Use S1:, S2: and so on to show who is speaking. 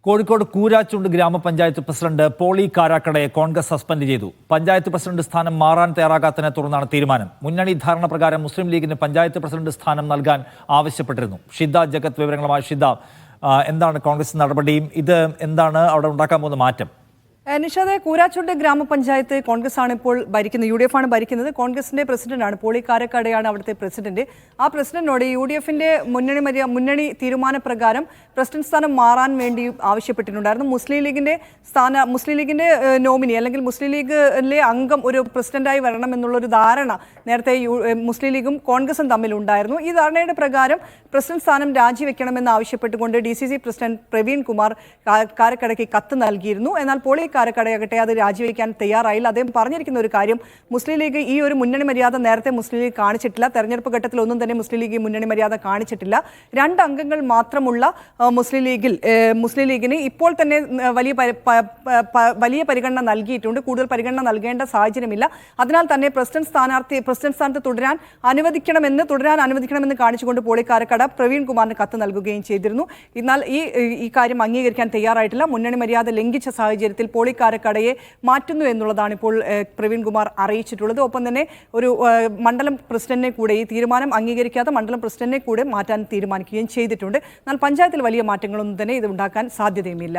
S1: കോഴിക്കോട് കൂരാച്ചുണ്ട് ഗ്രാമപഞ്ചായത്ത് president poly കാരാക്കടയെ Congress suspend ചെയ്തു. Panchayat president സ്ഥാനം മാറാൻ തയ്യാറാകാത്തതിനെ തുടർന്നാണ് തീരുമാനം. മുന്നണി ധാരണ പ്രകാരം മുസ്ലിം ലീഗിന് പഞ്ചായത്ത് പ്രസിഡന്റ് സ്ഥാനം നൽകാൻ ആവശ്യപ്പെട്ടിരുന്നു. ഷിദ്ദ ജഗത് വിവരങ്ങളുമായി. ഷിദ്ദ, എന്താണ് കോൺഗ്രസ് നടപടിയും ഇത് എന്താണ് അവിടെ ഉണ്ടാക്കാൻ പോകുന്ന മാറ്റം?
S2: നിഷാദെ, കൂരാച്ചുണ്ട് ഗ്രാമപഞ്ചായത്ത് കോൺഗ്രസ് ആണ് ഇപ്പോൾ ഭരിക്കുന്നത്. UDF ആണ് ഭരിക്കുന്നത്. കോൺഗ്രസിന്റെ പ്രസിഡന്റാണ് പോളി കാരക്കാടയാണ് അവിടുത്തെ പ്രസിഡന്റ്. ആ പ്രസിഡന്റിനോട് UDFന്റെ മുന്നണി തീരുമാനപ്രകാരം പ്രസിഡന്റ് സ്ഥാനം മാറാൻ വേണ്ടി ആവശ്യപ്പെട്ടിട്ടുണ്ടായിരുന്നു. മുസ്ലിം ലീഗിന്റെ നോമിനി അല്ലെങ്കിൽ മുസ്ലിം ലീഗിലെ അംഗം ഒരു പ്രസിഡന്റായി വരണം എന്നുള്ളൊരു ധാരണ നേരത്തെ മുസ്ലിം ലീഗും കോൺഗ്രസും തമ്മിലുണ്ടായിരുന്നു. ഈ ധാരണയുടെ പ്രകാരം പ്രസിഡന്റ് സ്ഥാനം രാജിവെക്കണമെന്ന് ആവശ്യപ്പെട്ടുകൊണ്ട് DCC പ്രസിഡന്റ് പ്രവീൺ കുമാർ കാരക്കടയ്ക്ക് കത്ത് നൽകിയിരുന്നു. എന്നാൽ പോളി കാരക്കടയാകട്ടെ അത് രാജിവെക്കാൻ തയ്യാറായില്ല. അദ്ദേഹം പറഞ്ഞിരിക്കുന്ന ഒരു കാര്യം, മുസ്ലിം ലീഗ് ഈ ഒരു മുന്നണി മര്യാദ നേരത്തെ മുസ്ലിം ലീഗ് കാണിച്ചിട്ടില്ല. തെരഞ്ഞെടുപ്പ് ഘട്ടത്തിൽ ഒന്നും തന്നെ മുസ്ലിം ലീഗ് ഈ മുന്നണി മര്യാദ കാണിച്ചിട്ടില്ല. 2 അംഗങ്ങൾ മാത്രമുള്ള മുസ്ലിം ലീഗിന് ഇപ്പോൾ തന്നെ വലിയ പരിഗണന നൽകിയിട്ടുണ്ട്. കൂടുതൽ പരിഗണന നൽകേണ്ട സാഹചര്യമില്ല. അതിനാൽ തന്നെ പ്രസിഡന്റ് സ്ഥാനത്ത് തുടരാൻ അനുവദിക്കണമെന്ന് കാണിച്ചുകൊണ്ട് പോളി കാരക്കട പ്രവീൺ കുമാറിന് കത്ത് നൽകുകയും ചെയ്തിരുന്നു. എന്നാൽ ഈ കാര്യം അംഗീകരിക്കാൻ തയ്യാറായിട്ടില്ല. മുന്നണി മര്യാദ ലംഘിച്ച സാഹചര്യത്തിൽ പോളി കാരക്കടയെ മാറ്റുന്നു എന്നുള്ളതാണ് ഇപ്പോൾ പ്രവീൺ കുമാർ അറിയിച്ചിട്ടുള്ളത്. ഒപ്പം തന്നെ ഒരു മണ്ഡലം പ്രസിഡന്റിനെ കൂടെ ഈ തീരുമാനം അംഗീകരിക്കാത്ത മണ്ഡലം പ്രസിഡന്റിനെ കൂടെ മാറ്റാൻ തീരുമാനിക്കുകയും ചെയ്തിട്ടുണ്ട്. എന്നാൽ പഞ്ചായത്തിൽ വലിയ മാറ്റങ്ങളൊന്നും തന്നെ ഇത് ഉണ്ടാക്കാൻ സാധ്യതയുമില്ല.